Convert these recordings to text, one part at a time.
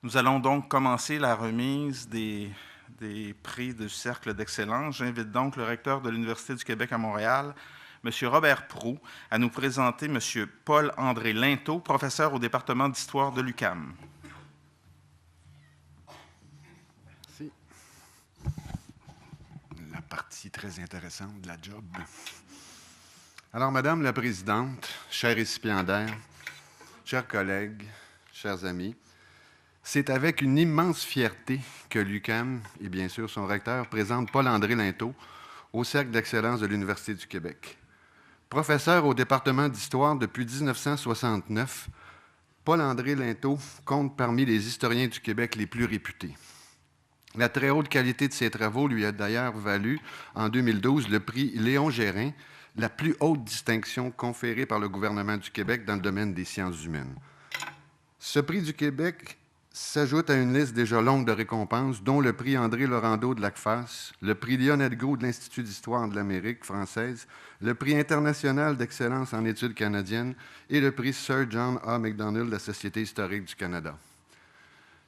Nous allons donc commencer la remise des prix du Cercle d'excellence. J'invite donc le recteur de l'Université du Québec à Montréal, M. Robert Proulx, à nous présenter M. Paul-André Linteau, professeur au département d'histoire de l'UQAM. Merci. La partie très intéressante de la job. Alors, Madame la Présidente, chers récipiendaires, chers collègues, chers amis, c'est avec une immense fierté que l'UQAM et bien sûr son recteur présente Paul-André Linteau au Cercle d'excellence de l'Université du Québec. Professeur au département d'histoire depuis 1969, Paul-André Linteau compte parmi les historiens du Québec les plus réputés. La très haute qualité de ses travaux lui a d'ailleurs valu, en 2012, le prix Léon Gérin, la plus haute distinction conférée par le gouvernement du Québec dans le domaine des sciences humaines. Ce prix du Québec s'ajoute à une liste déjà longue de récompenses, dont le prix André Laurando de l'ACFAS, le prix Lionel Gault de l'Institut d'histoire de l'Amérique française, le prix international d'excellence en études canadiennes et le prix Sir John A. Macdonald de la Société historique du Canada.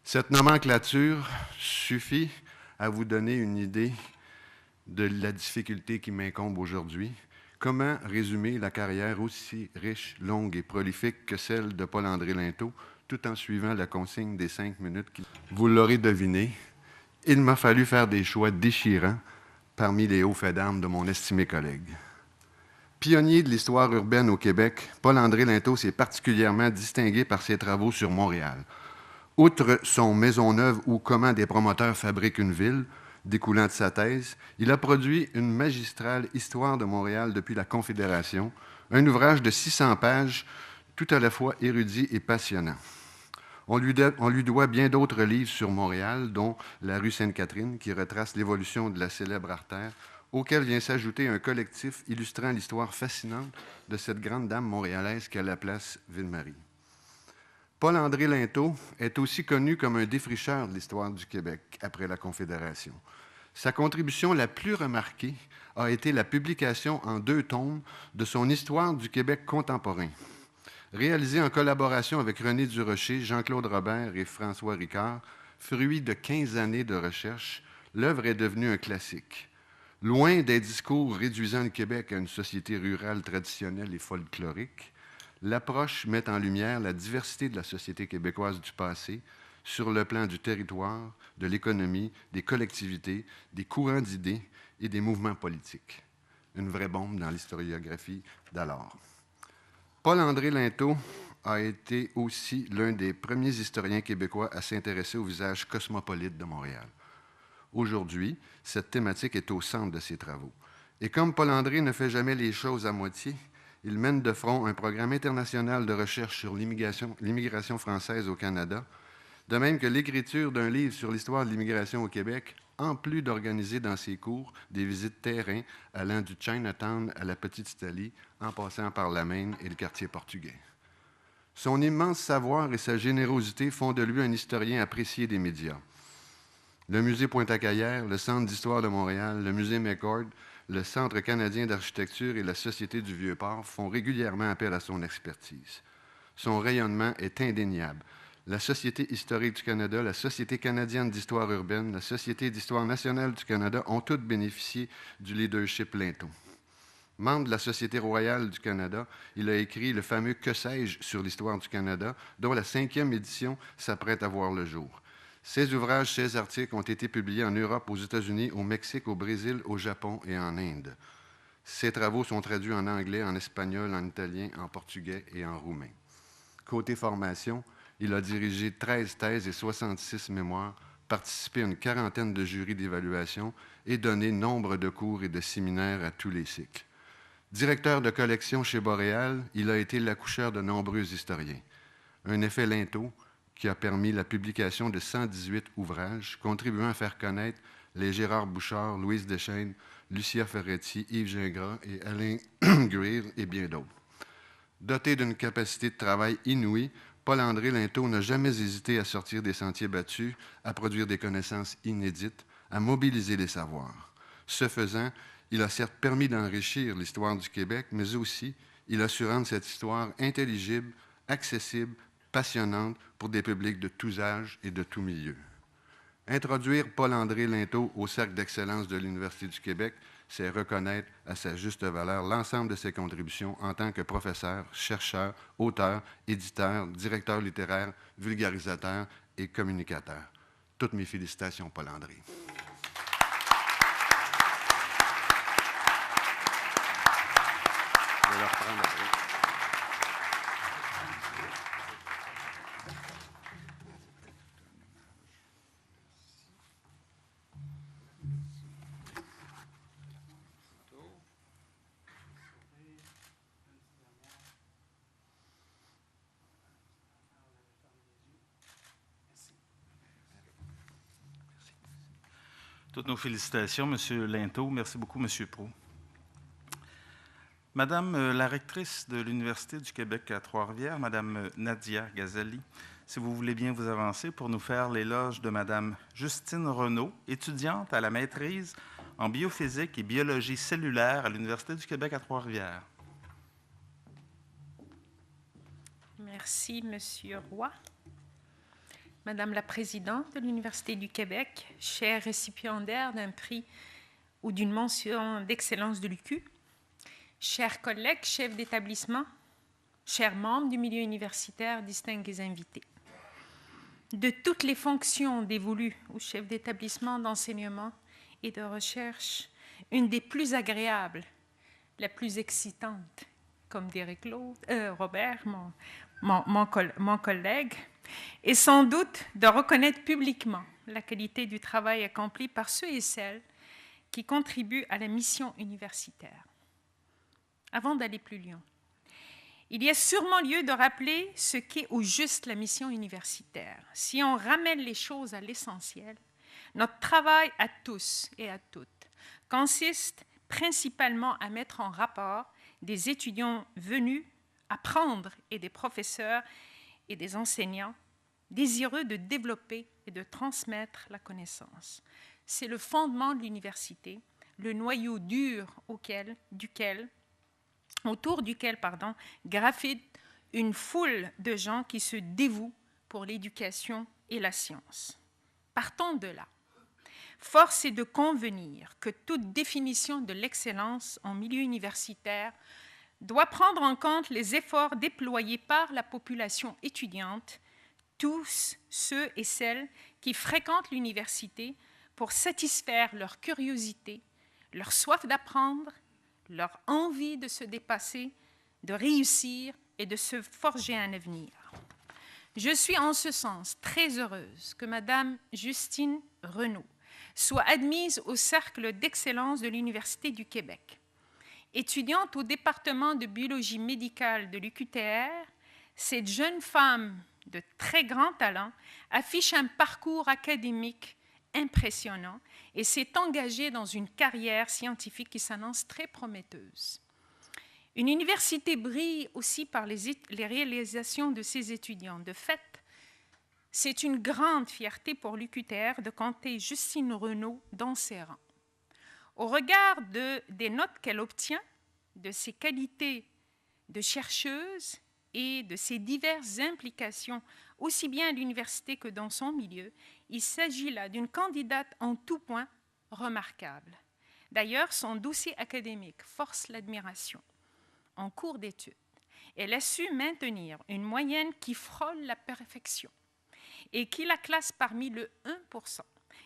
Cette nomenclature suffit à vous donner une idée de la difficulté qui m'incombe aujourd'hui. Comment résumer la carrière aussi riche, longue et prolifique que celle de Paul-André Linteau, tout en suivant la consigne des 5 minutes? Vous l'aurez deviné, il m'a fallu faire des choix déchirants parmi les hauts faits d'armes de mon estimé collègue. Pionnier de l'histoire urbaine au Québec, Paul-André Linteau s'est particulièrement distingué par ses travaux sur Montréal. Outre son Maisonneuve ou Comment des promoteurs fabriquent une ville, découlant de sa thèse, il a produit une magistrale Histoire de Montréal depuis la Confédération, un ouvrage de 600 pages, tout à la fois érudit et passionnant. On lui doit bien d'autres livres sur Montréal, dont La rue Sainte-Catherine, qui retrace l'évolution de la célèbre artère, auquel vient s'ajouter un collectif illustrant l'histoire fascinante de cette grande dame montréalaise qu'est la place Ville-Marie. Paul-André Linteau est aussi connu comme un défricheur de l'histoire du Québec après la Confédération. Sa contribution la plus remarquée a été la publication en 2 tomes de son Histoire du Québec contemporain. Réalisée en collaboration avec René Durocher, Jean-Claude Robert et François Ricard, fruit de 15 années de recherche, l'œuvre est devenue un classique. Loin des discours réduisant le Québec à une société rurale traditionnelle et folklorique, l'approche met en lumière la diversité de la société québécoise du passé sur le plan du territoire, de l'économie, des collectivités, des courants d'idées et des mouvements politiques. Une vraie bombe dans l'historiographie d'alors. Paul-André Linteau a été aussi l'un des premiers historiens québécois à s'intéresser au visage cosmopolite de Montréal. Aujourd'hui, cette thématique est au centre de ses travaux. Et comme Paul-André ne fait jamais les choses à moitié, il mène de front un programme international de recherche sur l'immigration française au Canada, de même que l'écriture d'un livre sur l'histoire de l'immigration au Québec, en plus d'organiser dans ses cours des visites terrain allant du Chinatown à la Petite-Italie, en passant par la Maine et le quartier portugais. Son immense savoir et sa générosité font de lui un historien apprécié des médias. Le Musée Pointe-à-Caillère, le Centre d'histoire de Montréal, le Musée McCord, le Centre canadien d'architecture et la Société du Vieux-Port font régulièrement appel à son expertise. Son rayonnement est indéniable. La Société historique du Canada, la Société canadienne d'histoire urbaine, la Société d'histoire nationale du Canada ont toutes bénéficié du leadership Linteau. Membre de la Société royale du Canada, il a écrit le fameux « Que sais-je » sur l'histoire du Canada, dont la 5e édition s'apprête à voir le jour. Ces ouvrages, ces articles ont été publiés en Europe, aux États-Unis, au Mexique, au Brésil, au Japon et en Inde. Ces travaux sont traduits en anglais, en espagnol, en italien, en portugais et en roumain. Côté formation, il a dirigé 13 thèses et 66 mémoires, participé à une 40aine de jurys d'évaluation et donné nombre de cours et de séminaires à tous les cycles. Directeur de collection chez Boréal, il a été l'accoucheur de nombreux historiens. Un effet Linteau qui a permis la publication de 118 ouvrages, contribuant à faire connaître les Gérard Bouchard, Louise Deschênes, Lucia Ferretti, Yves Gingras et Alain Greer et bien d'autres. Doté d'une capacité de travail inouïe, Paul-André Linteau n'a jamais hésité à sortir des sentiers battus, à produire des connaissances inédites, à mobiliser les savoirs. Ce faisant, il a certes permis d'enrichir l'histoire du Québec, mais aussi il a su rendre cette histoire intelligible, accessible, passionnante pour des publics de tous âges et de tous milieux. Introduire Paul-André Linteau au Cercle d'excellence de l'Université du Québec, c'est reconnaître à sa juste valeur l'ensemble de ses contributions en tant que professeur, chercheur, auteur, éditeur, directeur littéraire, vulgarisateur et communicateur. Toutes mes félicitations, Paul-André. Je vais le reprendre après. Toutes nos félicitations, M. Linteau. Merci beaucoup, M. Proulx. Madame la rectrice de l'Université du Québec à Trois-Rivières, Madame Nadia Ghazali, si vous voulez bien vous avancer pour nous faire l'éloge de Madame Justine Renaud, étudiante à la maîtrise en biophysique et biologie cellulaire à l'Université du Québec à Trois-Rivières. Merci, Monsieur Roy. Madame la Présidente de l'Université du Québec, chère récipiendaire d'un prix ou d'une mention d'excellence de l'UQ, chers collègues, chefs d'établissement, chers membres du milieu universitaire, distingués invités. De toutes les fonctions dévolues aux chefs d'établissement d'enseignement et de recherche, une des plus agréables, la plus excitante, comme dirait Robert, mon collègue, et sans doute de reconnaître publiquement la qualité du travail accompli par ceux et celles qui contribuent à la mission universitaire. Avant d'aller plus loin, il y a sûrement lieu de rappeler ce qu'est au juste la mission universitaire. Si on ramène les choses à l'essentiel, notre travail à tous et à toutes consiste principalement à mettre en rapport des étudiants venus apprendre et des professeurs et des enseignants désireux de développer et de transmettre la connaissance. C'est le fondement de l'université, le noyau dur autour duquel gravite une foule de gens qui se dévouent pour l'éducation et la science. Partons de là. Force est de convenir que toute définition de l'excellence en milieu universitaire doit prendre en compte les efforts déployés par la population étudiante, tous ceux et celles qui fréquentent l'université pour satisfaire leur curiosité, leur soif d'apprendre, leur envie de se dépasser, de réussir et de se forger un avenir. Je suis en ce sens très heureuse que Madame Justine Renaud soit admise au Cercle d'excellence de l'Université du Québec. Étudiante au département de biologie médicale de l'UQTR, cette jeune femme de très grand talent affiche un parcours académique impressionnant et s'est engagée dans une carrière scientifique qui s'annonce très prometteuse. Une université brille aussi par les réalisations de ses étudiants. De fait, c'est une grande fierté pour l'UQTR de compter Justine Renaud dans ses rangs. Au regard des notes qu'elle obtient, de ses qualités de chercheuse et de ses diverses implications, aussi bien à l'université que dans son milieu, il s'agit là d'une candidate en tout point remarquable. D'ailleurs, son dossier académique force l'admiration. En cours d'études, elle a su maintenir une moyenne qui frôle la perfection et qui la classe parmi le 1%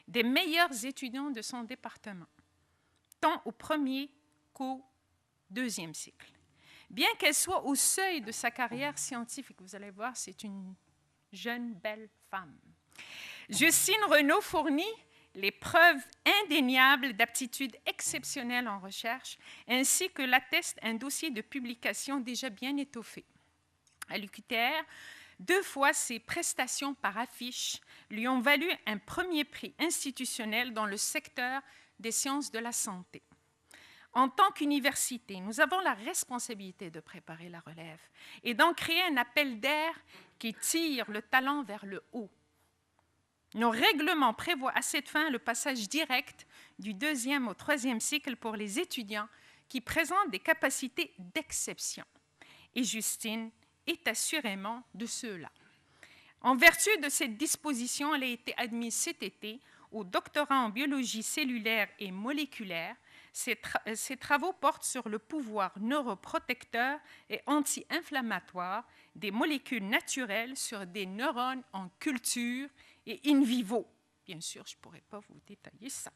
des meilleurs étudiants de son département, tant au premier qu'au deuxième cycle. Bien qu'elle soit au seuil de sa carrière scientifique, vous allez voir, c'est une jeune, belle femme. Justine Renaud fournit les preuves indéniables d'aptitudes exceptionnelles en recherche, ainsi que l'atteste un dossier de publication déjà bien étoffé. À l'UQTR, 2 fois ses prestations par affiche lui ont valu un premier prix institutionnel dans le secteur des sciences de la santé. En tant qu'université, nous avons la responsabilité de préparer la relève et d'en créer un appel d'air qui tire le talent vers le haut. Nos règlements prévoient à cette fin le passage direct du 2e au 3e cycle pour les étudiants qui présentent des capacités d'exception. Et Justine est assurément de ceux-là. En vertu de cette disposition, elle a été admise cet été au doctorat en biologie cellulaire et moléculaire. Ses travaux portent sur le pouvoir neuroprotecteur et anti-inflammatoire des molécules naturelles sur des neurones en culture et in vivo. Bien sûr, je ne pourrais pas vous détailler ça.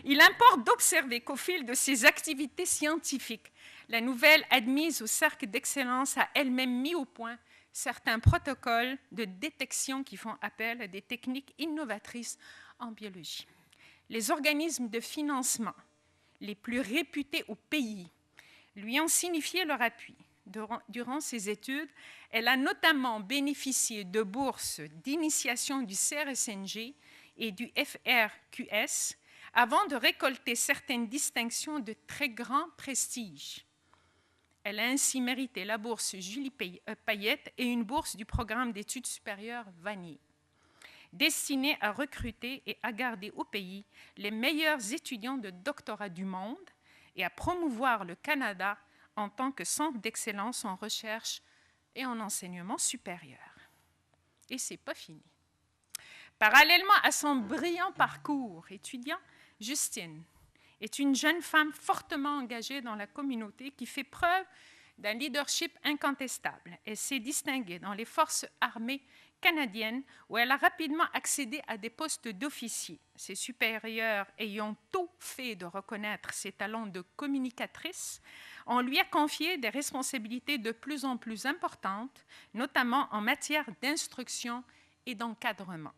Il importe d'observer qu'au fil de ses activités scientifiques, la nouvelle admise au cercle d'excellence a elle-même mis au point certains protocoles de détection qui font appel à des techniques innovatrices en biologie. Les organismes de financement les plus réputés au pays lui ont signifié leur appui. Durant ses études, elle a notamment bénéficié de bourses d'initiation du CRSNG et du FRQS avant de récolter certaines distinctions de très grand prestige. Elle a ainsi mérité la bourse Julie Payette et une bourse du programme d'études supérieures Vanier, destinée à recruter et à garder au pays les meilleurs étudiants de doctorat du monde et à promouvoir le Canada en tant que centre d'excellence en recherche et en enseignement supérieur. Et ce n'est pas fini. Parallèlement à son brillant parcours étudiant, Justine est une jeune femme fortement engagée dans la communauté qui fait preuve d'un leadership incontestable. Elle s'est distinguée dans les forces armées canadiennes où elle a rapidement accédé à des postes d'officier. Ses supérieurs ayant tôt fait de reconnaître ses talents de communicatrice, on lui a confié des responsabilités de plus en plus importantes, notamment en matière d'instruction et d'encadrement.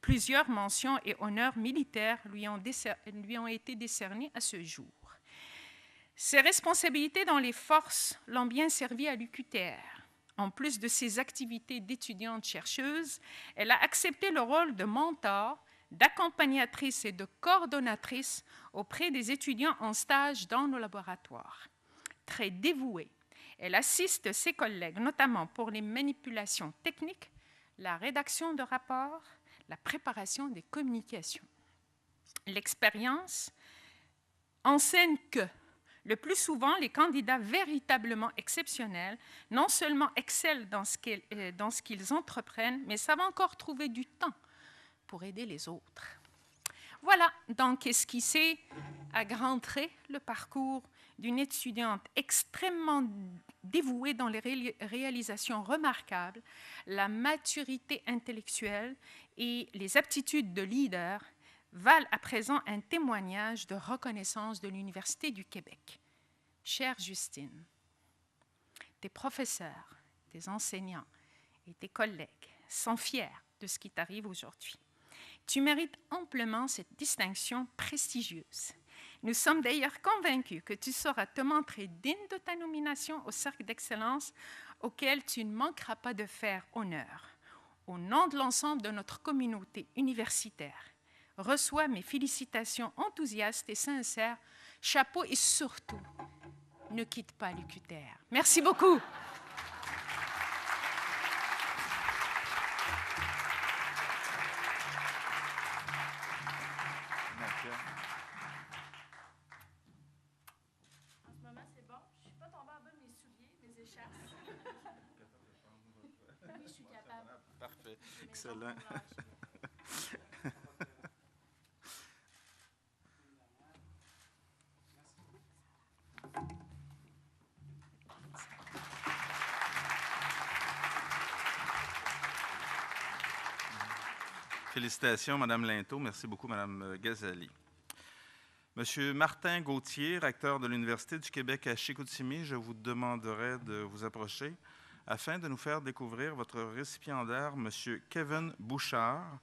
Plusieurs mentions et honneurs militaires lui ont été décernés à ce jour. Ses responsabilités dans les forces l'ont bien servi à l'UQTR. En plus de ses activités d'étudiante-chercheuse, elle a accepté le rôle de mentor, d'accompagnatrice et de coordonnatrice auprès des étudiants en stage dans nos laboratoires. Très dévouée, elle assiste ses collègues, notamment pour les manipulations techniques, la rédaction de rapports, la préparation des communications. L'expérience enseigne que, le plus souvent, les candidats véritablement exceptionnels non seulement excellent dans ce qu'ils entreprennent, mais savent encore trouver du temps pour aider les autres. Voilà donc esquissé à grands traits le parcours d'une étudiante extrêmement dévouée dans les réalisations remarquables, la maturité intellectuelle et les aptitudes de leader valent à présent un témoignage de reconnaissance de l'Université du Québec. Chère Justine, tes professeurs, tes enseignants et tes collègues sont fiers de ce qui t'arrive aujourd'hui. Tu mérites amplement cette distinction prestigieuse. Nous sommes d'ailleurs convaincus que tu sauras te montrer digne de ta nomination au Cercle d'excellence auquel tu ne manqueras pas de faire honneur. Au nom de l'ensemble de notre communauté universitaire, reçois mes félicitations enthousiastes et sincères. Chapeau et surtout, ne quitte pas l'UQTR. Merci beaucoup. En ce moment, c'est bon. Je ne suis pas tombée en bas de mes souliers, mes écharpes. Oui, je suis capable. Parfait. Excellent. Félicitations, Mme Linteau. Merci beaucoup, Mme Ghazali. Monsieur Martin Gauthier, recteur de l'Université du Québec à Chicoutimi, je vous demanderai de vous approcher afin de nous faire découvrir votre récipiendaire, Monsieur Kevin Bouchard,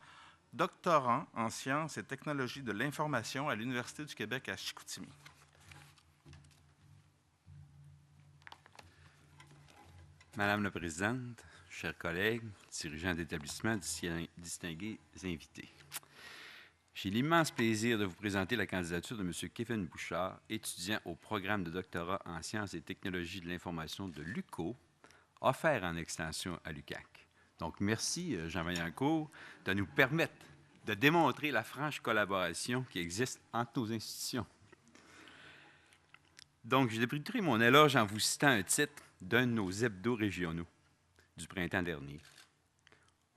doctorant en sciences et technologies de l'information à l'Université du Québec à Chicoutimi. Madame la Présidente, chers collègues, dirigeants d'établissement, distingués invités. J'ai l'immense plaisir de vous présenter la candidature de M. Kevin Bouchard, étudiant au programme de doctorat en sciences et technologies de l'information de l'UQO, offert en extension à l'UQAC. Donc, merci, Jean Vaillancourt, de nous permettre de démontrer la franche collaboration qui existe entre nos institutions. Donc, je débuterai mon éloge en vous citant un titre d'un de nos hebdos régionaux du printemps dernier.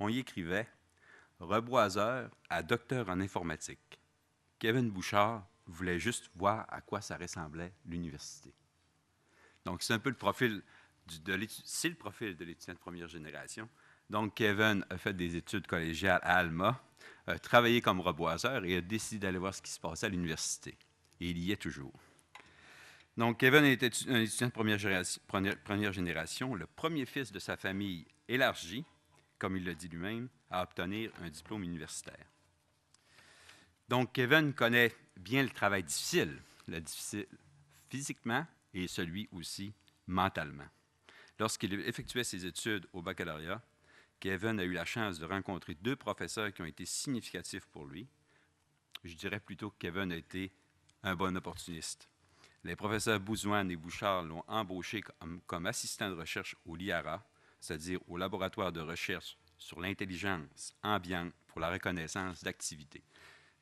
on y écrivait « Reboiseur à docteur en informatique ». Kevin Bouchard voulait juste voir à quoi ça ressemblait l'université. Donc, c'est un peu le profil c'est le profil de l'étudiant de première génération. Donc, Kevin a fait des études collégiales à Alma, a travaillé comme reboiseur et a décidé d'aller voir ce qui se passait à l'université. Et il y est toujours. Donc, Kevin était un étudiant de première génération, le premier fils de sa famille élargie, comme il le dit lui-même, à obtenir un diplôme universitaire. Donc, Kevin connaît bien le travail difficile physiquement et celui aussi mentalement. Lorsqu'il effectuait ses études au baccalauréat, Kevin a eu la chance de rencontrer 2 professeurs qui ont été significatifs pour lui. Je dirais plutôt que Kevin a été un bon opportuniste. Les professeurs Bouzouane et Bouchard l'ont embauché comme assistant de recherche au LIARA, c'est-à-dire au laboratoire de recherche sur l'intelligence ambiante pour la reconnaissance d'activités.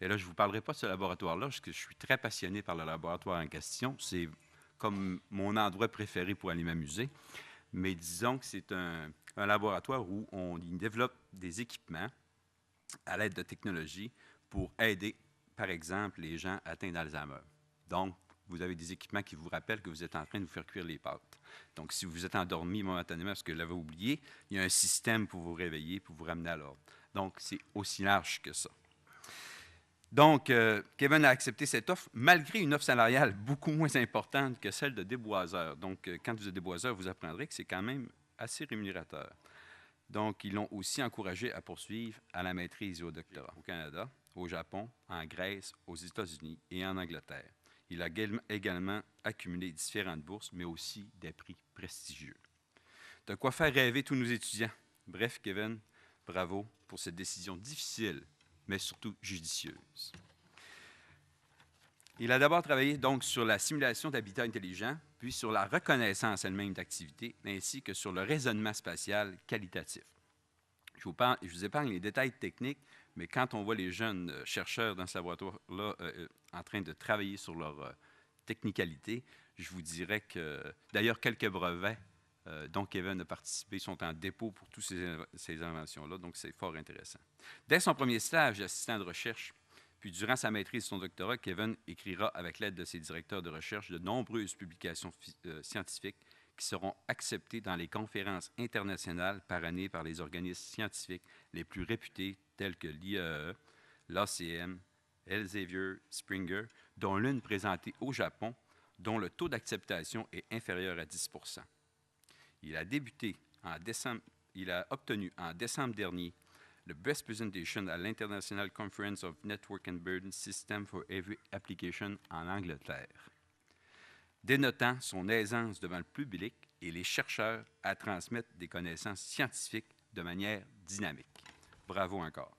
Et là, je ne vous parlerai pas de ce laboratoire-là, parce que je suis très passionné par le laboratoire en question. C'est comme mon endroit préféré pour aller m'amuser. Mais disons que c'est un laboratoire où on y développe des équipements à l'aide de technologies pour aider, par exemple, les gens atteints d'Alzheimer. Donc, vous avez des équipements qui vous rappellent que vous êtes en train de vous faire cuire les pâtes. Donc, si vous êtes endormi momentanément parce que vous l'avez oublié, il y a un système pour vous réveiller, pour vous ramener à l'ordre. Donc, c'est aussi large que ça. Donc, Kevin a accepté cette offre malgré une offre salariale beaucoup moins importante que celle de déboiseur. Donc, quand vous êtes déboiseur, vous apprendrez que c'est quand même assez rémunérateur. Donc, ils l'ont aussi encouragé à poursuivre à la maîtrise et au doctorat au Canada, au Japon, en Grèce, aux États-Unis et en Angleterre. Il a également accumulé différentes bourses, mais aussi des prix prestigieux. De quoi faire rêver tous nos étudiants. Bref, Kevin, bravo pour cette décision difficile, mais surtout judicieuse. Il a d'abord travaillé donc sur la simulation d'habitat intelligent, puis sur la reconnaissance elle-même d'activités, ainsi que sur le raisonnement spatial qualitatif. Je vous épargne les détails techniques, mais quand on voit les jeunes chercheurs dans ce laboratoire-là en train de travailler sur leur technicalité, je vous dirais que, d'ailleurs, quelques brevets dont Kevin a participé sont en dépôt pour toutes ces inventions-là, donc c'est fort intéressant. Dès son premier stage d'assistant de recherche, puis durant sa maîtrise et son doctorat, Kevin écrira avec l'aide de ses directeurs de recherche de nombreuses publications scientifiques qui seront acceptées dans les conférences internationales par année par les organismes scientifiques les plus réputés tels que l'IAE, l'ACM, Elsevier, Springer, dont l'une présentée au Japon, dont le taux d'acceptation est inférieur à 10 %. Il a obtenu en décembre dernier le Best Presentation à l'International Conference of Network and Burden System for Every Application en Angleterre, dénotant son aisance devant le public et les chercheurs à transmettre des connaissances scientifiques de manière dynamique. Bravo encore.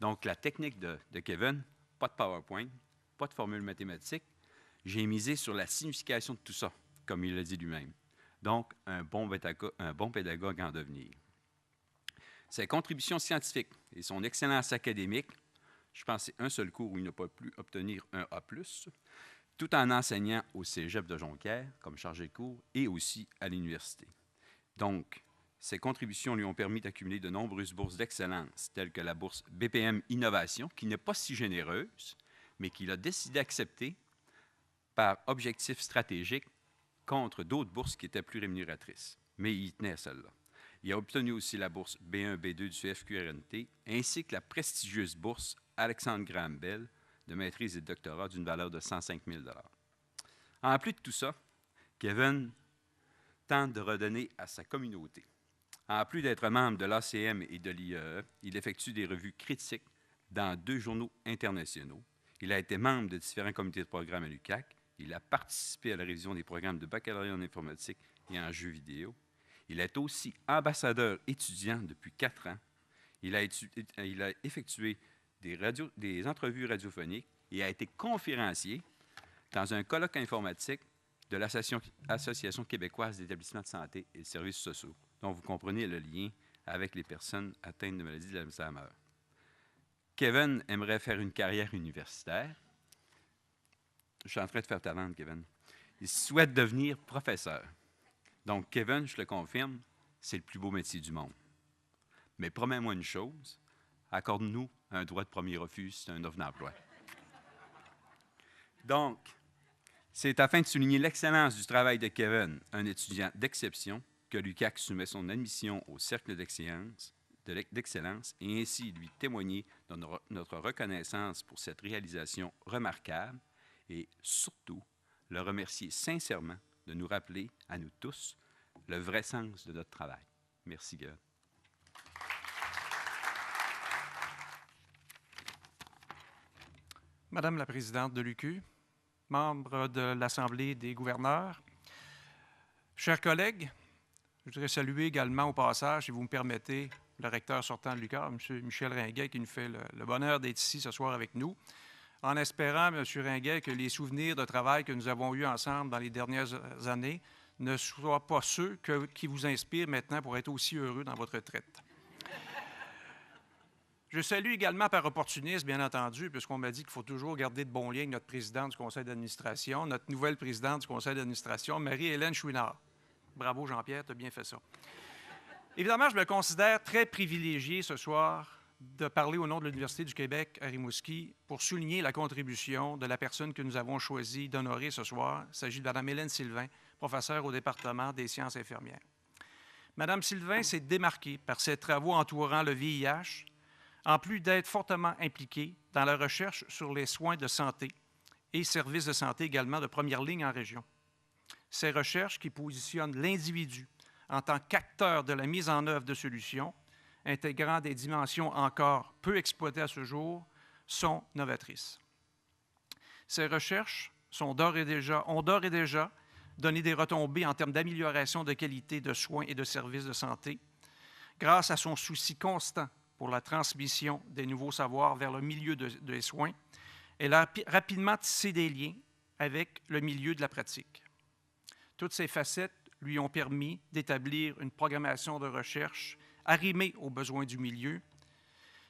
Donc, la technique de Kevin, pas de PowerPoint, pas de formule mathématique, j'ai misé sur la signification de tout ça, comme il l'a dit lui-même. Donc, un bon pédagogue en devenir. Ses contributions scientifiques et son excellence académique, je pense que c'est un seul cours où il n'a pas pu obtenir un A+, tout en enseignant au Cégep de Jonquière comme chargé de cours et aussi à l'université. Donc, ses contributions lui ont permis d'accumuler de nombreuses bourses d'excellence, telles que la bourse BPM Innovation, qui n'est pas si généreuse, mais qu'il a décidé d'accepter par objectif stratégique contre d'autres bourses qui étaient plus rémunératrices. Mais il tenait à celle-là. Il a obtenu aussi la bourse B1, B2 du FQRNT, ainsi que la prestigieuse bourse Alexandre Graham Bell de maîtrise et de doctorat d'une valeur de 105 000 $. En plus de tout ça, Kevin tente de redonner à sa communauté. En plus d'être membre de l'ACM et de l'IAE, il effectue des revues critiques dans 2 journaux internationaux. Il a été membre de différents comités de programme à l'UQAC. Il a participé à la révision des programmes de baccalauréat en informatique et en jeux vidéo. Il est aussi ambassadeur étudiant depuis 4 ans. Il a effectué des entrevues radiophoniques et a été conférencier dans un colloque informatique de l'Association québécoise d'établissements de santé et de services sociaux, dont vous comprenez le lien avec les personnes atteintes de maladies de l'Alzheimer. Kevin aimerait faire une carrière universitaire. Je suis en train de faire ta langue, Kevin. Il souhaite devenir professeur. Donc, Kevin, je le confirme, c'est le plus beau métier du monde. Mais promets-moi une chose, accorde-nous un droit de premier refus si tu as une offre d'emploi. Donc, c'est afin de souligner l'excellence du travail de Kevin, un étudiant d'exception, que l'UQAC soumet son admission au Cercle d'excellence et ainsi lui témoigner de notre reconnaissance pour cette réalisation remarquable et surtout le remercier sincèrement de nous rappeler à nous tous le vrai sens de notre travail. Merci, Kevin. Madame la présidente de l'UQ, membres de l'Assemblée des gouverneurs, chers collègues, je voudrais saluer également au passage, si vous me permettez, le recteur sortant de l'UQAM, M. Michel Ringuet, qui nous fait le bonheur d'être ici ce soir avec nous, en espérant, M. Ringuet, que les souvenirs de travail que nous avons eus ensemble dans les dernières années ne soient pas ceux qui vous inspirent maintenant pour être aussi heureux dans votre retraite. Je salue également par opportunisme, bien entendu, puisqu'on m'a dit qu'il faut toujours garder de bons liens avec notre présidente du conseil d'administration, notre nouvelle présidente du conseil d'administration, Marie-Hélène Chouinard. Bravo, Jean-Pierre, tu as bien fait ça. Évidemment, je me considère très privilégié ce soir de parler au nom de l'Université du Québec à Rimouski pour souligner la contribution de la personne que nous avons choisi d'honorer ce soir. Il s'agit de Mme Hélène Sylvain, professeure au département des sciences infirmières. Mme Sylvain s'est démarquée par ses travaux entourant le VIH, en plus d'être fortement impliquée dans la recherche sur les soins de santé et services de santé également de première ligne en région. Ces recherches qui positionnent l'individu en tant qu'acteur de la mise en œuvre de solutions, intégrant des dimensions encore peu exploitées à ce jour, sont novatrices. Ces recherches ont d'ores et déjà donné des retombées en termes d'amélioration de qualité de soins et de services de santé, grâce à son souci constant pour la transmission des nouveaux savoirs vers le milieu des soins. Elle a rapidement tissé des liens avec le milieu de la pratique. Toutes ces facettes lui ont permis d'établir une programmation de recherche arrimée aux besoins du milieu,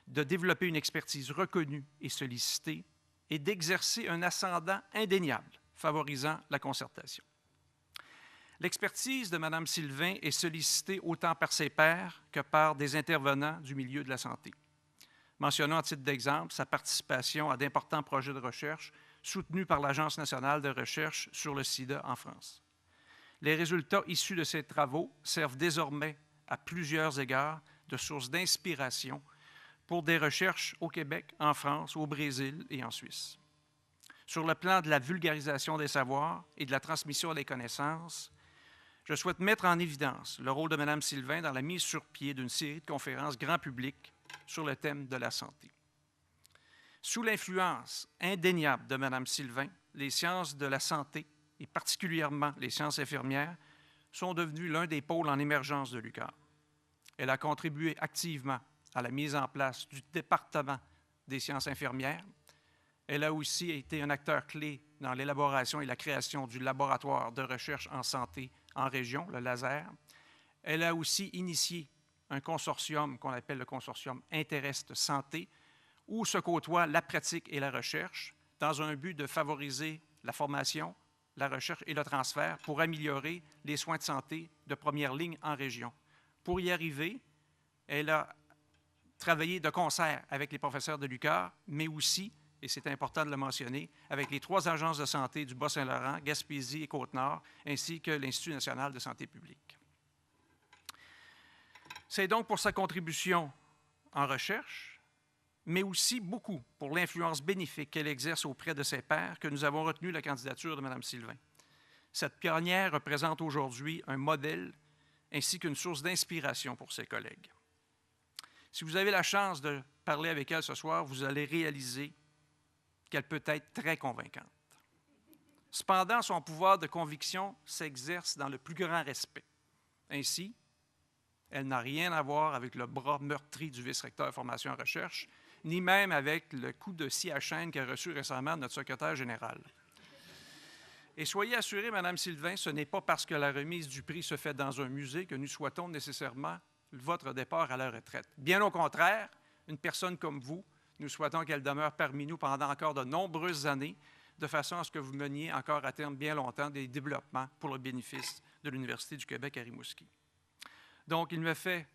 de développer une expertise reconnue et sollicitée et d'exercer un ascendant indéniable, favorisant la concertation. L'expertise de Mme Sylvain est sollicitée autant par ses pairs que par des intervenants du milieu de la santé. Mentionnons à titre d'exemple sa participation à d'importants projets de recherche soutenus par l'Agence nationale de recherche sur le sida en France. Les résultats issus de ces travaux servent désormais à plusieurs égards de source d'inspiration pour des recherches au Québec, en France, au Brésil et en Suisse. Sur le plan de la vulgarisation des savoirs et de la transmission des connaissances, je souhaite mettre en évidence le rôle de Mme Sylvain dans la mise sur pied d'une série de conférences grand public sur le thème de la santé. Sous l'influence indéniable de Mme Sylvain, les sciences de la santé, et particulièrement les sciences infirmières, sont devenues l'un des pôles en émergence de l'UQAM. Elle a contribué activement à la mise en place du département des sciences infirmières. Elle a aussi été un acteur clé dans l'élaboration et la création du laboratoire de recherche en santé en région, le LASER. Elle a aussi initié un consortium qu'on appelle le consortium Interest Santé, où se côtoient la pratique et la recherche dans un but de favoriser la formation, la recherche et le transfert pour améliorer les soins de santé de première ligne en région. Pour y arriver, elle a travaillé de concert avec les professeurs de l'UQAM, mais aussi, et c'est important de le mentionner, avec les 3 agences de santé du Bas-Saint-Laurent, Gaspésie et Côte-Nord, ainsi que l'Institut national de santé publique. C'est donc pour sa contribution en recherche, mais aussi beaucoup pour l'influence bénéfique qu'elle exerce auprès de ses pairs que nous avons retenu la candidature de Mme Sylvain. Cette pionnière représente aujourd'hui un modèle ainsi qu'une source d'inspiration pour ses collègues. Si vous avez la chance de parler avec elle ce soir, vous allez réaliser qu'elle peut être très convaincante. Cependant, son pouvoir de conviction s'exerce dans le plus grand respect. Ainsi, elle n'a rien à voir avec le bras meurtri du vice-recteur formation et recherche, ni même avec le coup de scie à chaîne qu'a reçu récemment notre secrétaire général. Et soyez assurés, Mme Sylvain, ce n'est pas parce que la remise du prix se fait dans un musée que nous souhaitons nécessairement votre départ à la retraite. Bien au contraire, une personne comme vous, nous souhaitons qu'elle demeure parmi nous pendant encore de nombreuses années, de façon à ce que vous meniez encore à terme bien longtemps des développements pour le bénéfice de l'Université du Québec à Rimouski. Donc, il me fait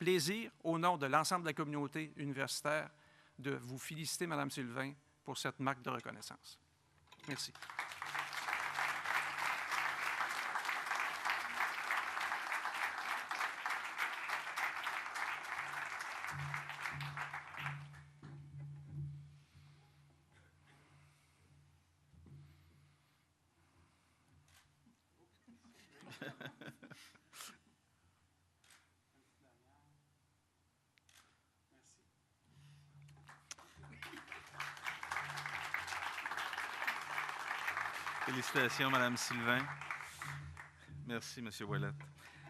plaisir, au nom de l'ensemble de la communauté universitaire, de vous féliciter, Mme Sylvain, pour cette marque de reconnaissance. Merci. Félicitations, Mme Sylvain. Merci, M. Ouellette.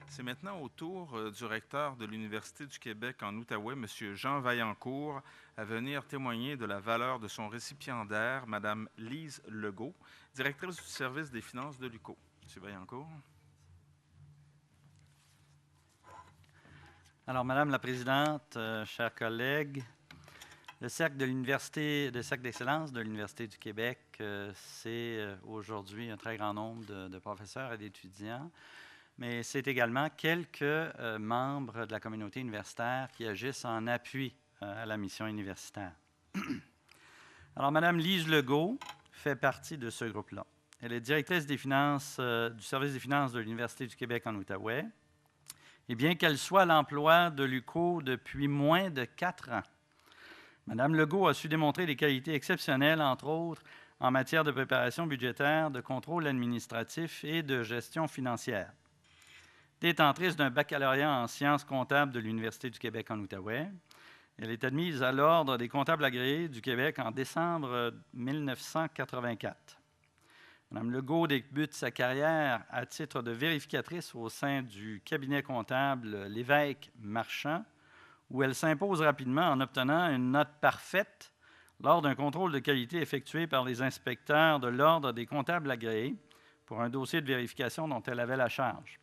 C'est maintenant au tour du recteur de l'Université du Québec en Outaouais, M. Jean Vaillancourt, à venir témoigner de la valeur de son récipiendaire, Mme Lise Legault, directrice du service des finances de l'UQO. M. Vaillancourt. Alors, Madame la Présidente, chers collègues, le Cercle d'excellence de l'Université du Québec, c'est aujourd'hui un très grand nombre de professeurs et d'étudiants, mais c'est également quelques membres de la communauté universitaire qui agissent en appui à la mission universitaire. Alors, Madame Lise Legault fait partie de ce groupe-là. Elle est directrice des finances, du service des finances de l'Université du Québec en Outaouais. Et bien qu'elle soit à l'emploi de l'UQO depuis moins de 4 ans, Mme Legault a su démontrer des qualités exceptionnelles, entre autres, en matière de préparation budgétaire, de contrôle administratif et de gestion financière. Détentrice d'un baccalauréat en sciences comptables de l'Université du Québec en Outaouais, elle est admise à l'Ordre des comptables agréés du Québec en décembre 1984. Mme Legault débute sa carrière à titre de vérificatrice au sein du cabinet comptable Lévesque Marchand, où elle s'impose rapidement en obtenant une note parfaite lors d'un contrôle de qualité effectué par les inspecteurs de l'Ordre des comptables agréés pour un dossier de vérification dont elle avait la charge.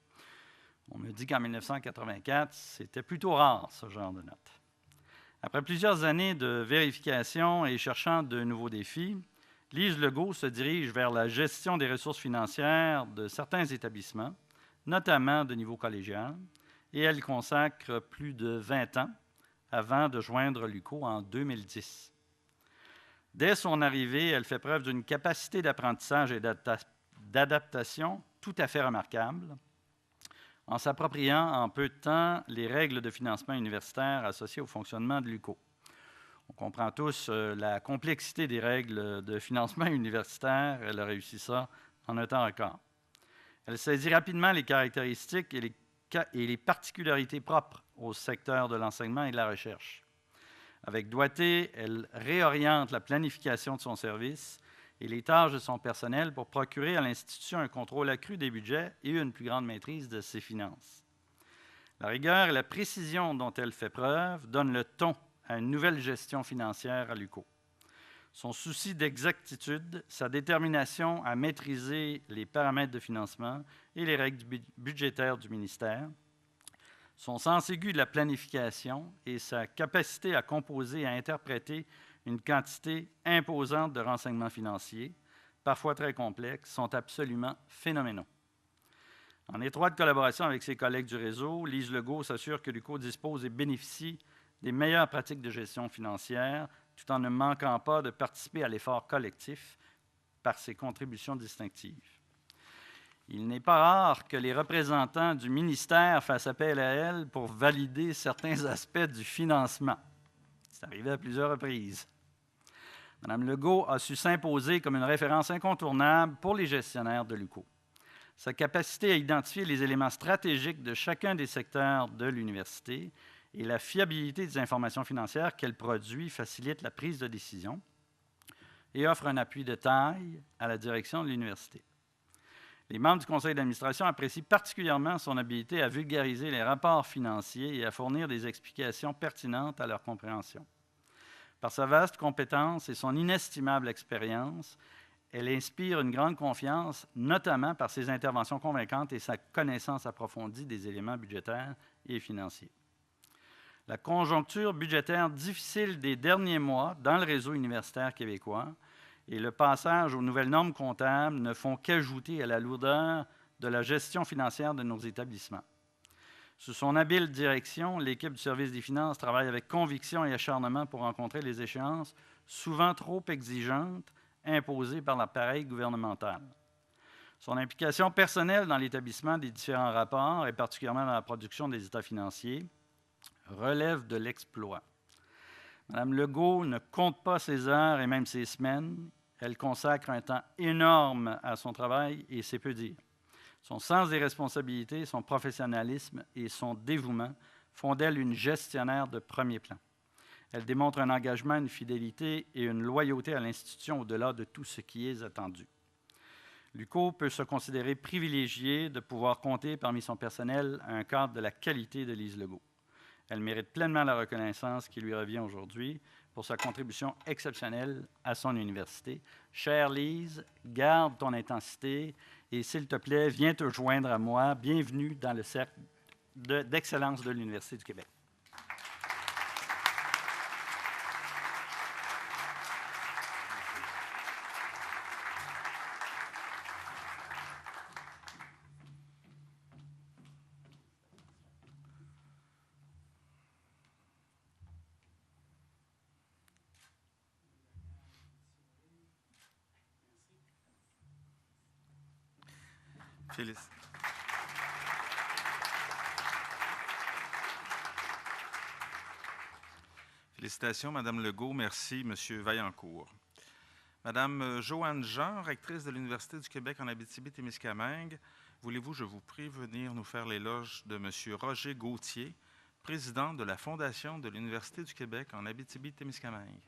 On me dit qu'en 1984, c'était plutôt rare, ce genre de note. Après plusieurs années de vérification et cherchant de nouveaux défis, Lise Legault se dirige vers la gestion des ressources financières de certains établissements, notamment de niveau collégial, et elle consacre plus de 20 ans avant de joindre l'UQO en 2010. Dès son arrivée, elle fait preuve d'une capacité d'apprentissage et d'adaptation tout à fait remarquable, en s'appropriant en peu de temps les règles de financement universitaire associées au fonctionnement de l'UQO. On comprend tous la complexité des règles de financement universitaire. Elle a réussi ça en un temps record. Elle saisit rapidement les caractéristiques et les particularités propres au secteur de l'enseignement et de la recherche. Avec doigté, elle réoriente la planification de son service et les tâches de son personnel pour procurer à l'institution un contrôle accru des budgets et une plus grande maîtrise de ses finances. La rigueur et la précision dont elle fait preuve donnent le ton à une nouvelle gestion financière à l'UQO. Son souci d'exactitude, sa détermination à maîtriser les paramètres de financement et les règles budgétaires du ministère, son sens aigu de la planification et sa capacité à composer et à interpréter une quantité imposante de renseignements financiers, parfois très complexes, sont absolument phénoménaux. En étroite collaboration avec ses collègues du réseau, Lise Legault s'assure que l'UQO dispose et bénéficie des meilleures pratiques de gestion financière, tout en ne manquant pas de participer à l'effort collectif par ses contributions distinctives. Il n'est pas rare que les représentants du ministère fassent appel à elle pour valider certains aspects du financement. C'est arrivé à plusieurs reprises. Mme Legault a su s'imposer comme une référence incontournable pour les gestionnaires de l'UQO. Sa capacité à identifier les éléments stratégiques de chacun des secteurs de l'université et la fiabilité des informations financières qu'elle produit facilite la prise de décision et offre un appui de taille à la direction de l'université. Les membres du conseil d'administration apprécient particulièrement son habileté à vulgariser les rapports financiers et à fournir des explications pertinentes à leur compréhension. Par sa vaste compétence et son inestimable expérience, elle inspire une grande confiance, notamment par ses interventions convaincantes et sa connaissance approfondie des éléments budgétaires et financiers. La conjoncture budgétaire difficile des derniers mois dans le réseau universitaire québécois et le passage aux nouvelles normes comptables ne font qu'ajouter à la lourdeur de la gestion financière de nos établissements. Sous son habile direction, l'équipe du service des finances travaille avec conviction et acharnement pour rencontrer les échéances souvent trop exigeantes imposées par l'appareil gouvernemental. Son implication personnelle dans l'établissement des différents rapports, et particulièrement dans la production des états financiers, relève de l'exploit. Mme Legault ne compte pas ses heures et même ses semaines. Elle consacre un temps énorme à son travail et c'est peu dire. Son sens des responsabilités, son professionnalisme et son dévouement font d'elle une gestionnaire de premier plan. Elle démontre un engagement, une fidélité et une loyauté à l'institution au-delà de tout ce qui est attendu. L'UQO peut se considérer privilégié de pouvoir compter parmi son personnel un cadre de la qualité de Lise Legault. Elle mérite pleinement la reconnaissance qui lui revient aujourd'hui pour sa contribution exceptionnelle à son université. Chère Lise, garde ton intensité et s'il te plaît, viens te joindre à moi. Bienvenue dans le cercle d'excellence de l'Université du Québec. Félicitations, Madame Legault. Merci, Monsieur Vaillancourt. Madame Joanne Jean, rectrice de l'Université du Québec en Abitibi-Témiscamingue, voulez-vous, je vous prie, venir nous faire l'éloge de Monsieur Roger Gauthier, président de la Fondation de l'Université du Québec en Abitibi-Témiscamingue.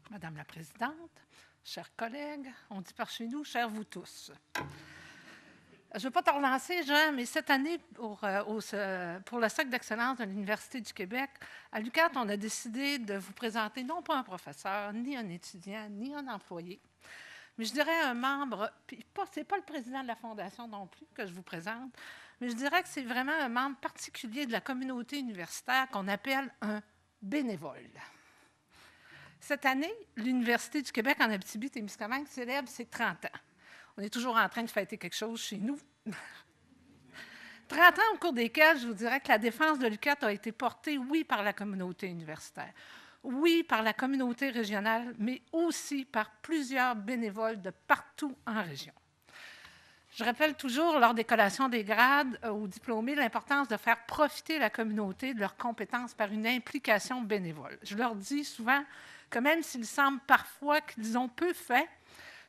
Madame la Présidente, chers collègues, on dit par chez nous, chers vous tous. Je ne veux pas te relancer, Jean, mais cette année, pour le cercle d'excellence de l'Université du Québec, à l'UQAT, on a décidé de vous présenter non pas un professeur, ni un étudiant, ni un employé, mais je dirais un membre, puis ce n'est pas le président de la Fondation non plus que je vous présente, mais je dirais que c'est vraiment un membre particulier de la communauté universitaire qu'on appelle un bénévole. Cette année, l'Université du Québec en Abitibi-Témiscamingue célèbre ses 30 ans. On est toujours en train de fêter quelque chose chez nous. 30 ans au cours desquels, je vous dirais que la défense de l'UQAT a été portée, oui, par la communauté universitaire, oui, par la communauté régionale, mais aussi par plusieurs bénévoles de partout en région. Je rappelle toujours, lors des collations des grades aux diplômés, l'importance de faire profiter la communauté de leurs compétences par une implication bénévole. Je leur dis souvent que même s'il semble parfois qu'ils ont peu fait,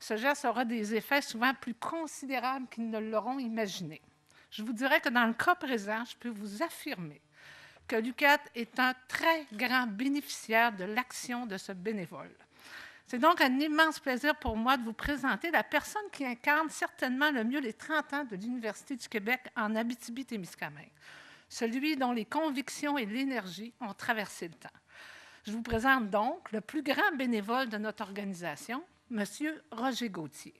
ce geste aura des effets souvent plus considérables qu'ils ne l'auront imaginé. Je vous dirais que dans le cas présent, je peux vous affirmer que l'UQAT est un très grand bénéficiaire de l'action de ce bénévole. C'est donc un immense plaisir pour moi de vous présenter la personne qui incarne certainement le mieux les 30 ans de l'Université du Québec en Abitibi-Témiscamingue, celui dont les convictions et l'énergie ont traversé le temps. Je vous présente donc le plus grand bénévole de notre organisation, M. Roger Gauthier.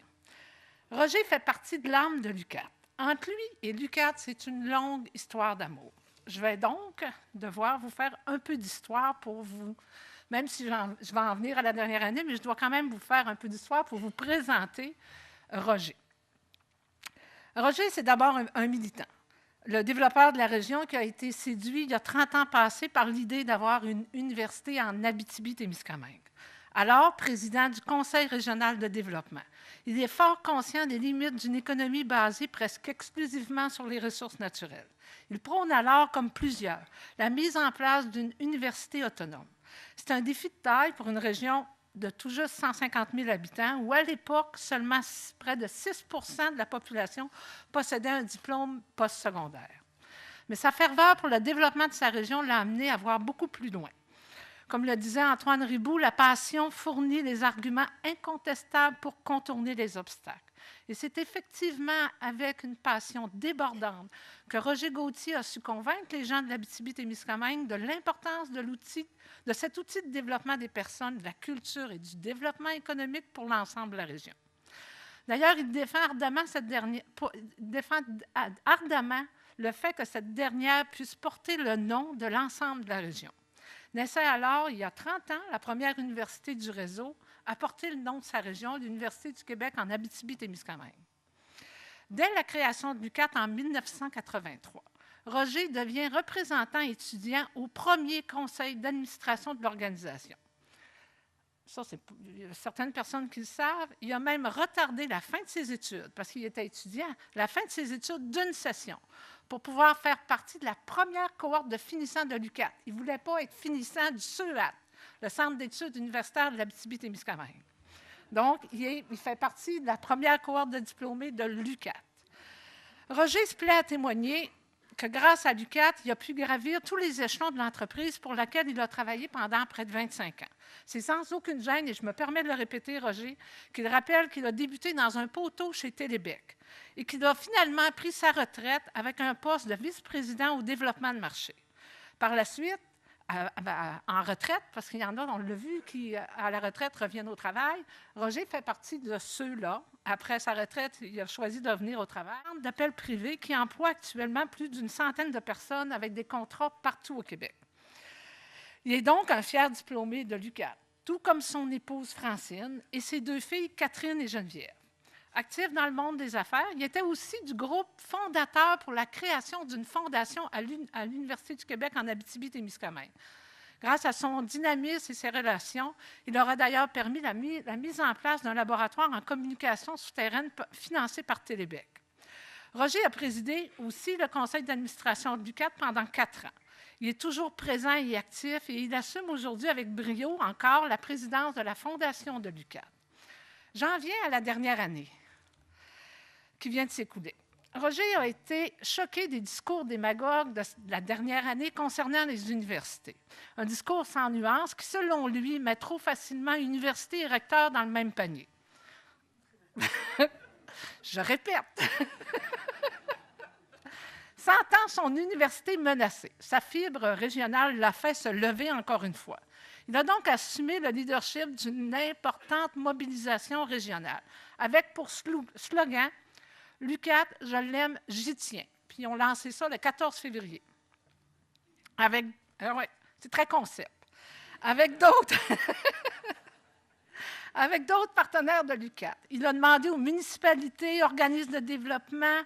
Roger fait partie de l'âme de l'UQAT. Entre lui et l'UQAT, c'est une longue histoire d'amour. Je vais donc devoir vous faire un peu d'histoire pour vous, même si je vais en venir à la dernière année, mais je dois quand même vous faire un peu d'histoire pour vous présenter Roger. Roger, c'est d'abord un militant, le développeur de la région qui a été séduit il y a 30 ans passés par l'idée d'avoir une université en Abitibi-Témiscamingue. Alors président du Conseil régional de développement. Il est fort conscient des limites d'une économie basée presque exclusivement sur les ressources naturelles. Il prône alors, comme plusieurs, la mise en place d'une université autonome. C'est un défi de taille pour une région de tout juste 150 000 habitants, où à l'époque, seulement près de 6 % de la population possédait un diplôme postsecondaire. Mais sa ferveur pour le développement de sa région l'a amené à voir beaucoup plus loin. Comme le disait Antoine Riboud, la passion fournit les arguments incontestables pour contourner les obstacles. Et c'est effectivement avec une passion débordante que Roger Gauthier a su convaincre les gens de l'Abitibi-Témiscamingue de l'importance de cet outil de développement des personnes, de la culture et du développement économique pour l'ensemble de la région. D'ailleurs, il défend ardemment le fait que cette dernière puisse porter le nom de l'ensemble de la région. Naissait alors, il y a 30 ans, la première université du réseau a porté le nom de sa région, l'Université du Québec en Abitibi-Témiscamingue. Dès la création de l'UQAT en 1983, Roger devient représentant étudiant au premier conseil d'administration de l'organisation. Ça, c'est certaines personnes qui le savent. Il a même retardé la fin de ses études, parce qu'il était étudiant, la fin de ses études d'une session, pour pouvoir faire partie de la première cohorte de finissants de l'UQAT. Il ne voulait pas être finissant du CEAT, le Centre d'études universitaires de l'Abitibi-Témiscamingue. Donc, il fait partie de la première cohorte de diplômés de l'UQAT. Roger se plaît à témoigner que grâce à l'UQAT, il a pu gravir tous les échelons de l'entreprise pour laquelle il a travaillé pendant près de 25 ans. C'est sans aucune gêne, et je me permets de le répéter, Roger, qu'il rappelle qu'il a débuté dans un poteau chez Télébec et qu'il a finalement pris sa retraite avec un poste de vice-président au développement de marché. Par la suite, en retraite, parce qu'il y en a, on l'a vu, qui, à la retraite, reviennent au travail. Roger fait partie de ceux-là. Après sa retraite, il a choisi de revenir au travail. D'appel privé qui emploie actuellement plus d'une centaine de personnes avec des contrats partout au Québec. Il est donc un fier diplômé de l'UQAT, tout comme son épouse Francine et ses deux filles, Catherine et Geneviève. Actif dans le monde des affaires, il était aussi du groupe fondateur pour la création d'une fondation à l'Université du Québec en Abitibi-Témiscamingue. Grâce à son dynamisme et ses relations, il aura d'ailleurs permis la mise en place d'un laboratoire en communication souterraine financé par Télébec. Roger a présidé aussi le conseil d'administration de l'UQAT pendant 4 ans. Il est toujours présent et actif et il assume aujourd'hui avec brio encore la présidence de la fondation de l'UQAT. J'en viens à la dernière année qui vient de s'écouler. Roger a été choqué des discours démagogues de la dernière année concernant les universités. Un discours sans nuance qui, selon lui, met trop facilement université et recteur dans le même panier. Je répète. Sentant son université menacée, sa fibre régionale l'a fait se lever encore une fois. Il a donc assumé le leadership d'une importante mobilisation régionale, avec pour slogan « L'UQAT, je l'aime, j'y tiens ». Puis ils ont lancé ça le 14 février. C'est très concept. Avec d'autres partenaires de l'UQAT. Il a demandé aux municipalités, organismes de développement,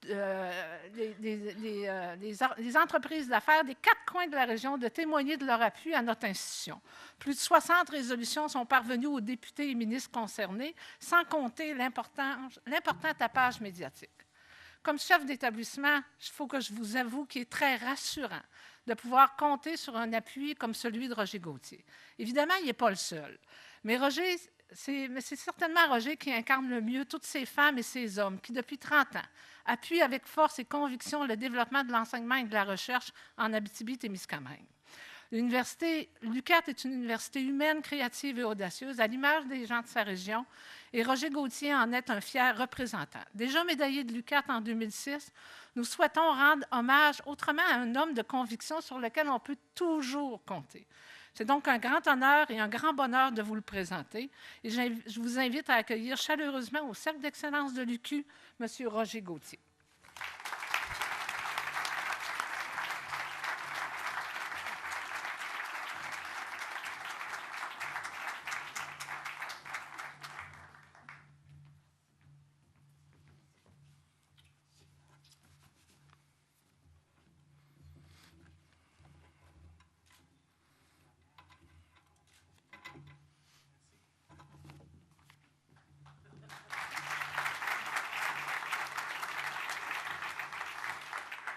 les entreprises d'affaires des 4 coins de la région de témoigner de leur appui à notre institution. Plus de 60 résolutions sont parvenues aux députés et ministres concernés, sans compter l'important tapage médiatique. Comme chef d'établissement, il faut que je vous avoue qu'il est très rassurant de pouvoir compter sur un appui comme celui de Roger Gauthier. Évidemment, il n'est pas le seul, mais c'est certainement Roger qui incarne le mieux toutes ces femmes et ces hommes qui, depuis 30 ans, appuient avec force et conviction le développement de l'enseignement et de la recherche en Abitibi-Témiscamingue. L'UQAT est une université humaine, créative et audacieuse, à l'image des gens de sa région, et Roger Gauthier en est un fier représentant. Déjà médaillé de l'UQAT en 2006, nous souhaitons rendre hommage autrement à un homme de conviction sur lequel on peut toujours compter. C'est donc un grand honneur et un grand bonheur de vous le présenter. Et je vous invite à accueillir chaleureusement au Cercle d'excellence de l'UQ, M. Roger Gauthier.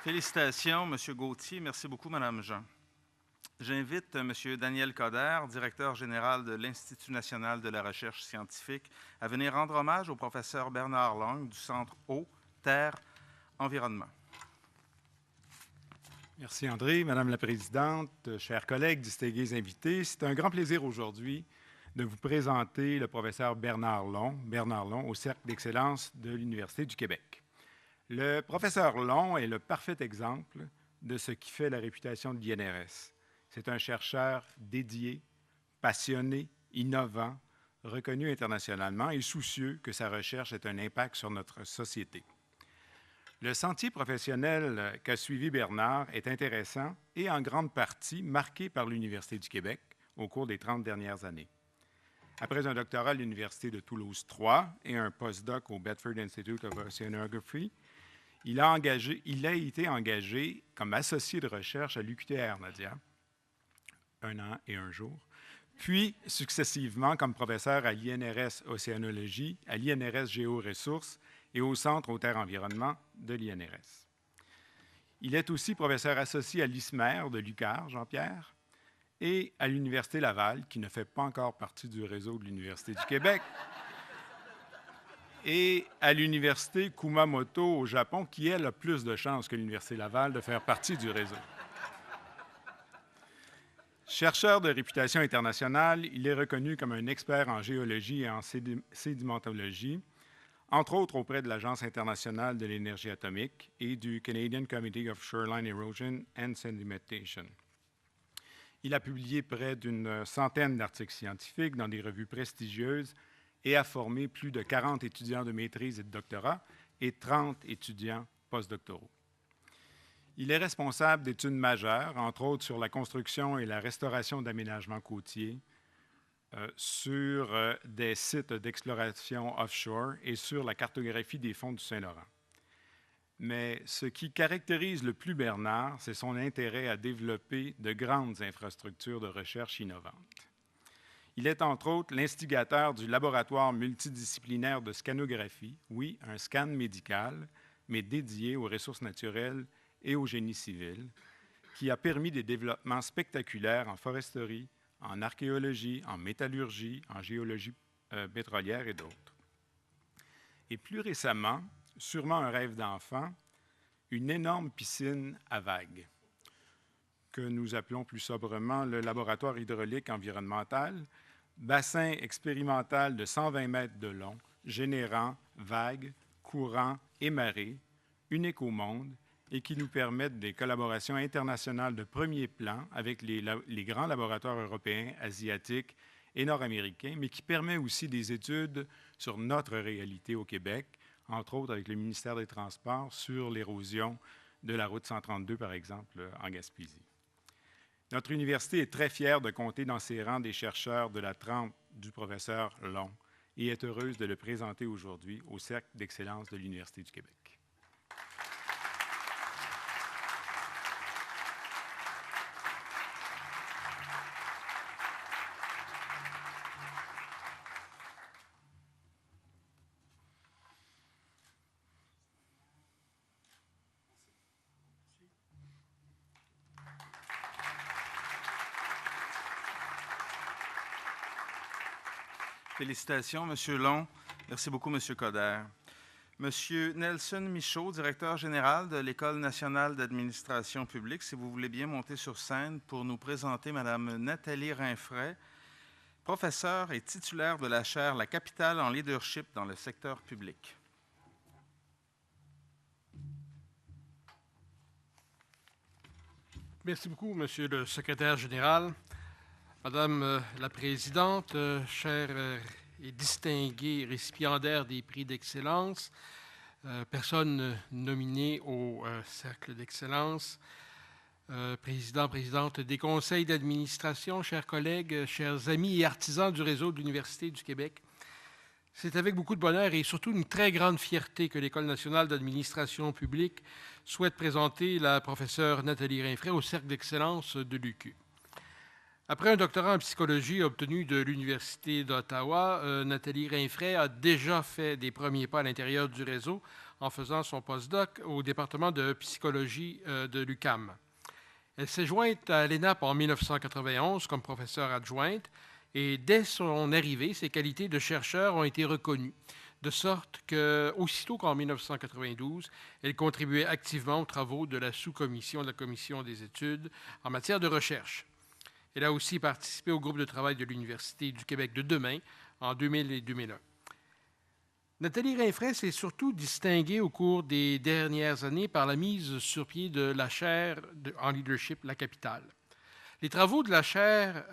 Félicitations, M. Gauthier. Merci beaucoup, Mme Jean. J'invite M. Daniel Coder, directeur général de l'Institut national de la recherche scientifique, à venir rendre hommage au professeur Bernard Long du Centre Eau, Terre, Environnement. Merci, André. Madame la Présidente, chers collègues, distingués invités, c'est un grand plaisir aujourd'hui de vous présenter le professeur Bernard Long au Cercle d'excellence de l'Université du Québec. Le professeur Long est le parfait exemple de ce qui fait la réputation de l'INRS. C'est un chercheur dédié, passionné, innovant, reconnu internationalement et soucieux que sa recherche ait un impact sur notre société. Le sentier professionnel qu'a suivi Bernard est intéressant et en grande partie marqué par l'Université du Québec au cours des 30 dernières années. Après un doctorat à l'Université de Toulouse III et un postdoc au Bedford Institute of Oceanography, il a été engagé comme associé de recherche à l'UQTR Nadia, 1 an et 1 jour, puis successivement comme professeur à l'INRS Océanologie, à l'INRS Géoressources et au Centre aux Terres-Environnement de l'INRS. Il est aussi professeur associé à l'ISMER de l'UQAR, Jean-Pierre, et à l'Université Laval, qui ne fait pas encore partie du réseau de l'Université du Québec, et à l'Université Kumamoto au Japon, qui, elle, a plus de chances que l'Université Laval de faire partie du réseau. Chercheur de réputation internationale, il est reconnu comme un expert en géologie et en sédimentologie, entre autres auprès de l'Agence internationale de l'énergie atomique et du Canadian Committee of Shoreline Erosion and Sedimentation. Il a publié près d'une centaine d'articles scientifiques dans des revues prestigieuses et a formé plus de 40 étudiants de maîtrise et de doctorat et 30 étudiants postdoctoraux. Il est responsable d'études majeures, entre autres sur la construction et la restauration d'aménagements côtiers, sur des sites d'exploration offshore et sur la cartographie des fonds du Saint-Laurent. Mais ce qui caractérise le plus Bernard, c'est son intérêt à développer de grandes infrastructures de recherche innovantes. Il est entre autres l'instigateur du laboratoire multidisciplinaire de scanographie, oui, un scan médical, mais dédié aux ressources naturelles et au génie civil, qui a permis des développements spectaculaires en foresterie, en archéologie, en métallurgie, en géologie pétrolière et d'autres. Et plus récemment, sûrement un rêve d'enfant, une énorme piscine à vagues, que nous appelons plus sobrement le laboratoire hydraulique environnemental, bassin expérimental de 120 mètres de long, générant vagues, courants et marées, unique au monde, et qui nous permettent des collaborations internationales de premier plan avec les grands laboratoires européens, asiatiques et nord-américains, mais qui permet aussi des études sur notre réalité au Québec, entre autres avec le ministère des Transports sur l'érosion de la route 132, par exemple, en Gaspésie. Notre université est très fière de compter dans ses rangs des chercheurs de la trempe du professeur Long et est heureuse de le présenter aujourd'hui au Cercle d'excellence de l'Université du Québec. Félicitations, M. Long. Merci beaucoup, M. Coder. M. Nelson Michaud, directeur général de l'École nationale d'administration publique, si vous voulez bien monter sur scène pour nous présenter Mme Nathalie Rinfret, professeure et titulaire de la chaire La capitale en leadership dans le secteur public. Merci beaucoup, Monsieur le secrétaire général. Madame la Présidente, chers et distingués récipiendaires des prix d'excellence, personnes nominées au Cercle d'excellence, Président, Présidente des conseils d'administration, chers collègues, chers amis et artisans du réseau de l'Université du Québec, c'est avec beaucoup de bonheur et surtout une très grande fierté que l'École nationale d'administration publique souhaite présenter la professeure Nathalie Rinfret au Cercle d'excellence de l'UQ. Après un doctorat en psychologie obtenu de l'Université d'Ottawa, Nathalie Rinfret a déjà fait des premiers pas à l'intérieur du réseau en faisant son postdoc au département de psychologie de l'UQAM. Elle s'est jointe à l'ENAP en 1991 comme professeure adjointe et dès son arrivée, ses qualités de chercheur ont été reconnues, de sorte qu'aussitôt qu'en 1992, elle contribuait activement aux travaux de la sous-commission de la Commission des études en matière de recherche. Elle a aussi participé au groupe de travail de l'Université du Québec de demain en 2000 et 2001. Nathalie Rinfret s'est surtout distinguée au cours des dernières années par la mise sur pied de la chaire en leadership La Capitale. Les travaux de la chaire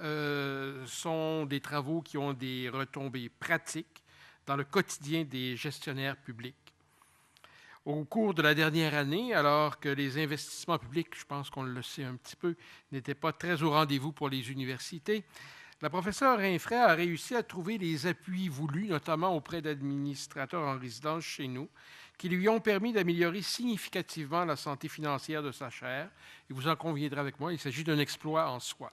sont des travaux qui ont des retombées pratiques dans le quotidien des gestionnaires publics. Au cours de la dernière année, alors que les investissements publics, je pense qu'on le sait un petit peu, n'étaient pas très au rendez-vous pour les universités, La professeure Rinfret a réussi à trouver les appuis voulus, notamment auprès d'administrateurs en résidence chez nous, qui lui ont permis d'améliorer significativement la santé financière de sa chaire. Et vous en conviendrez avec moi, il s'agit d'un exploit en soi.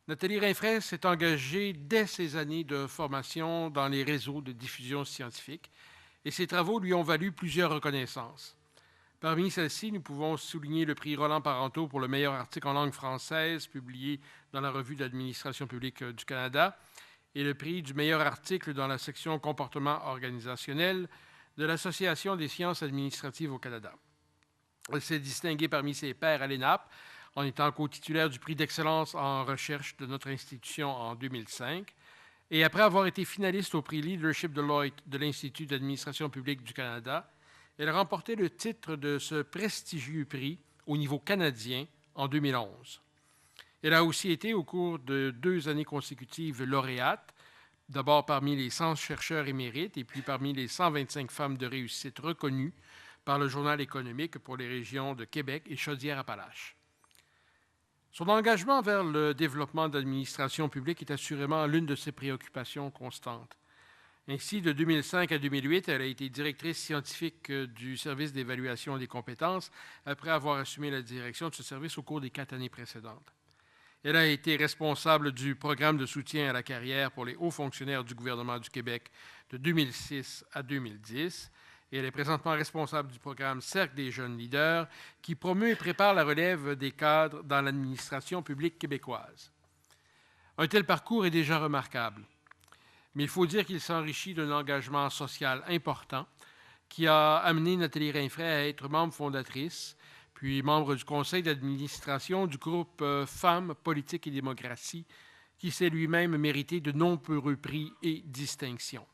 Nathalie Rinfret s'est engagée dès ses années de formation dans les réseaux de diffusion scientifique et ses travaux lui ont valu plusieurs reconnaissances. Parmi celles-ci, nous pouvons souligner le prix Roland Parenteau pour le meilleur article en langue française publié dans la Revue de l'administration publique du Canada et le prix du meilleur article dans la section comportement organisationnel de l'Association des sciences administratives au Canada. Elle s'est distinguée parmi ses pairs à l'ENAP en étant co-titulaire du prix d'excellence en recherche de notre institution en 2005. Et après avoir été finaliste au prix Leadership Deloitte de l'Institut d'administration publique du Canada, elle a remporté le titre de ce prestigieux prix au niveau canadien en 2011. Elle a aussi été, au cours de 2 années consécutives, lauréate, d'abord parmi les 100 chercheurs émérites et puis parmi les 125 femmes de réussite reconnues par le Journal économique pour les régions de Québec et Chaudière-Appalaches. Son engagement vers le développement de l'administration publique est assurément l'une de ses préoccupations constantes. Ainsi, de 2005 à 2008, elle a été directrice scientifique du service d'évaluation des compétences après avoir assumé la direction de ce service au cours des 4 années précédentes. Elle a été responsable du programme de soutien à la carrière pour les hauts fonctionnaires du gouvernement du Québec de 2006 à 2010. Et elle est présentement responsable du programme Cercle des jeunes leaders qui promeut et prépare la relève des cadres dans l'administration publique québécoise. Un tel parcours est déjà remarquable, mais il faut dire qu'il s'enrichit d'un engagement social important qui a amené Nathalie Rinfret à être membre fondatrice, puis membre du conseil d'administration du groupe Femmes, Politique et Démocratie, qui s'est lui-même mérité de nombreux prix et distinctions.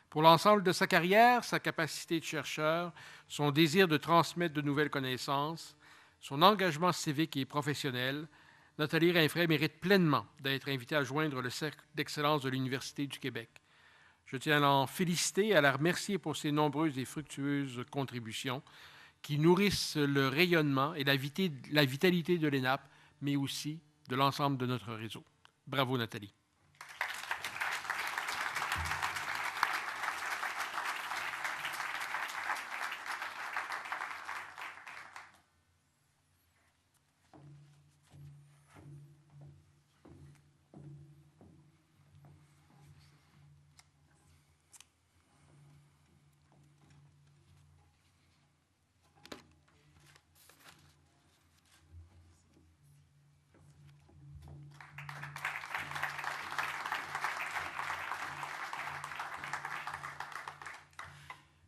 Pour l'ensemble de sa carrière, sa capacité de chercheur, son désir de transmettre de nouvelles connaissances, son engagement civique et professionnel, Nathalie Rinfret mérite pleinement d'être invitée à joindre le Cercle d'excellence de l'Université du Québec. Je tiens à l'en féliciter et à la remercier pour ses nombreuses et fructueuses contributions qui nourrissent le rayonnement et la vitalité de l'ENAP, mais aussi de l'ensemble de notre réseau. Bravo, Nathalie.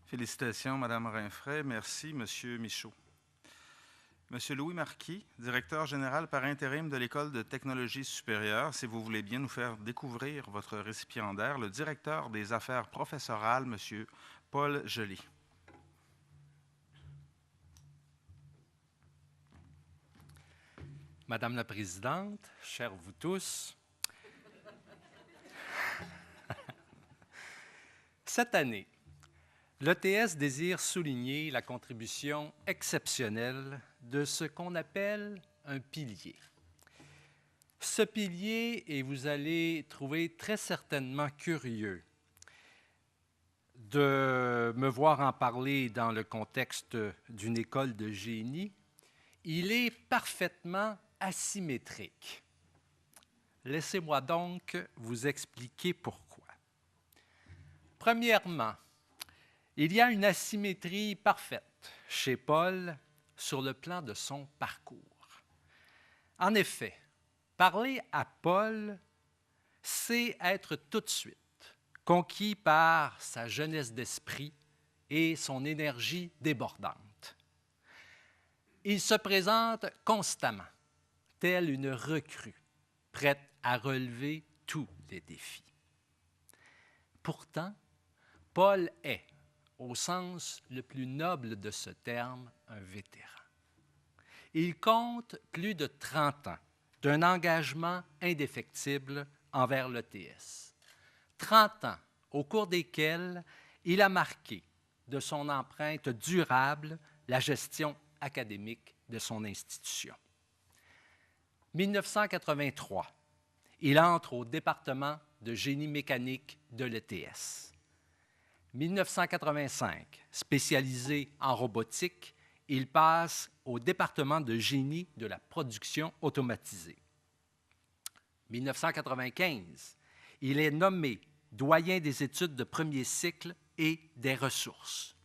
Félicitations, Mme Rinfret. Merci, M. Michaud. M. Louis Marquis, directeur général par intérim de l'École de technologie supérieure, si vous voulez bien nous faire découvrir votre récipiendaire, le directeur des affaires professorales, M. Paul Joly. Madame la Présidente, chers vous tous, cette année, l'ETS désire souligner la contribution exceptionnelle de ce qu'on appelle un pilier. Ce pilier, et vous allez trouver très certainement curieux de me voir en parler dans le contexte d'une école de génie, il est parfaitement asymétrique. Laissez-moi donc vous expliquer pourquoi. Premièrement, il y a une asymétrie parfaite chez Paul sur le plan de son parcours. En effet, parler à Paul, c'est être tout de suite conquis par sa jeunesse d'esprit et son énergie débordante. Il se présente constamment, telle une recrue, prête à relever tous les défis. Pourtant, Paul est, au sens le plus noble de ce terme, un vétéran. Il compte plus de 30 ans d'un engagement indéfectible envers l'ETS. 30 ans au cours desquels il a marqué de son empreinte durable la gestion académique de son institution. 1983, il entre au département de génie mécanique de l'ETS. 1985, spécialisé en robotique, il passe au département de génie de la production automatisée. 1995, il est nommé doyen des études de premier cycle et des ressources.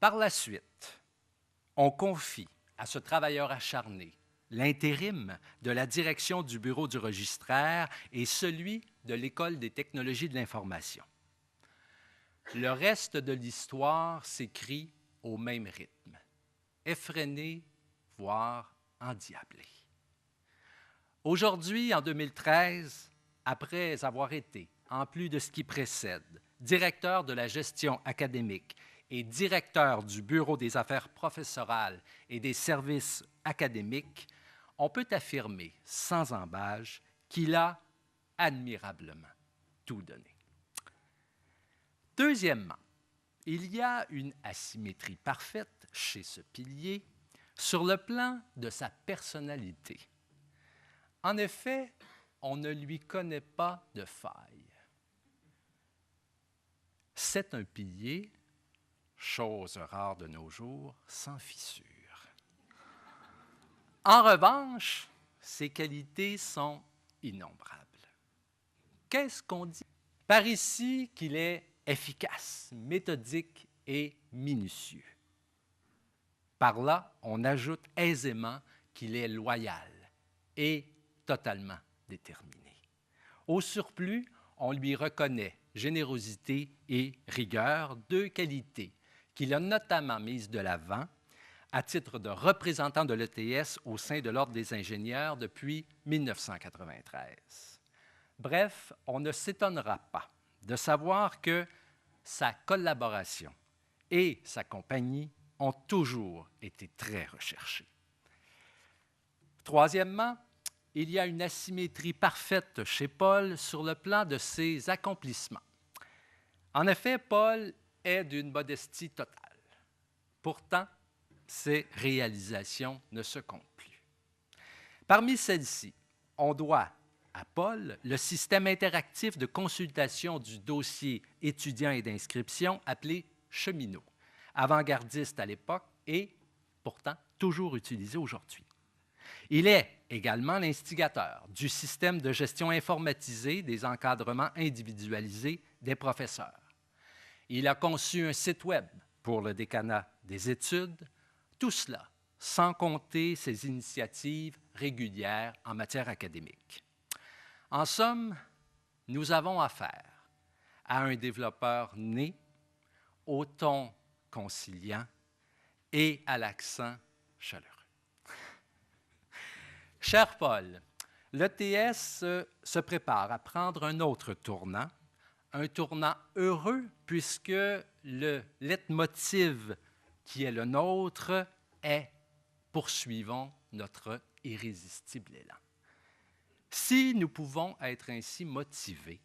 Par la suite, on confie à ce travailleur acharné l'intérim de la direction du bureau du registraire et celui de l'École des technologies de l'information. Le reste de l'histoire s'écrit au même rythme, effréné, voire endiablé. Aujourd'hui, en 2013, après avoir été, en plus de ce qui précède, directeur de la gestion académique et directeur du bureau des affaires professorales et des services académiques, on peut affirmer sans embâche qu'il a admirablement tout donné. Deuxièmement, il y a une asymétrie parfaite chez ce pilier sur le plan de sa personnalité. En effet, on ne lui connaît pas de faille. C'est un pilier, chose rare de nos jours, sans fissure. En revanche, ses qualités sont innombrables. Qu'est-ce qu'on dit? Par ici qu'il est efficace, méthodique et minutieux. Par là, on ajoute aisément qu'il est loyal et totalement déterminé. Au surplus, on lui reconnaît générosité et rigueur, deux qualités qu'il a notamment mises de l'avant à titre de représentant de l'ETS au sein de l'Ordre des ingénieurs depuis 1993. Bref, on ne s'étonnera pas de savoir que sa collaboration et sa compagnie ont toujours été très recherchées. Troisièmement, il y a une asymétrie parfaite chez Paul sur le plan de ses accomplissements. En effet, Paul est d'une modestie totale. Pourtant, ses réalisations ne se comptent plus. Parmi celles-ci, on doit à Paul le système interactif de consultation du dossier étudiant et d'inscription appelé Cheminot, avant-gardiste à l'époque et pourtant toujours utilisé aujourd'hui. Il est également l'instigateur du système de gestion informatisée des encadrements individualisés des professeurs. Il a conçu un site web pour le décanat des études, tout cela sans compter ses initiatives régulières en matière académique. En somme, nous avons affaire à un développeur né, au ton conciliant et à l'accent chaleureux. Cher Paul, l'ETS se prépare à prendre un autre tournant, un tournant heureux puisque le leitmotiv qui est le nôtre est « Poursuivons notre irrésistible élan ». Si nous pouvons être ainsi motivés,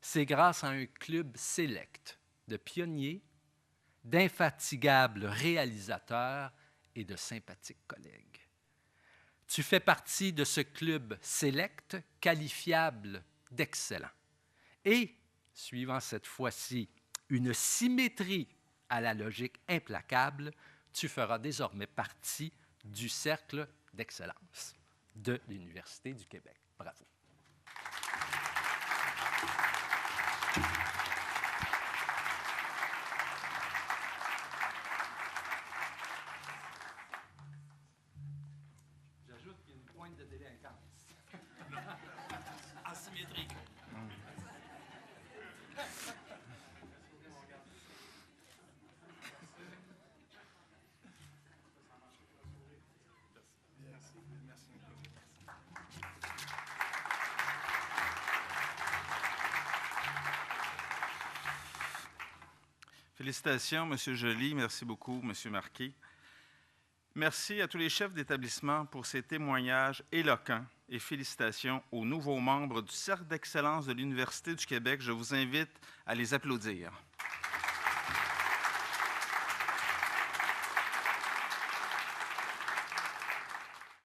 c'est grâce à un club sélect de pionniers, d'infatigables réalisateurs et de sympathiques collègues. Tu fais partie de ce club sélect qualifiable d'excellent. Et, suivant cette fois-ci une symétrie à la logique implacable, tu feras désormais partie du cercle d'excellence de l'Université du Québec. Bravo. J'ajoute qu'il y a une pointe de délinquance. Asymétrique. Félicitations, M. Joly. Merci beaucoup, M. Marquet. Merci à tous les chefs d'établissement pour ces témoignages éloquents et félicitations aux nouveaux membres du Cercle d'excellence de l'Université du Québec. Je vous invite à les applaudir.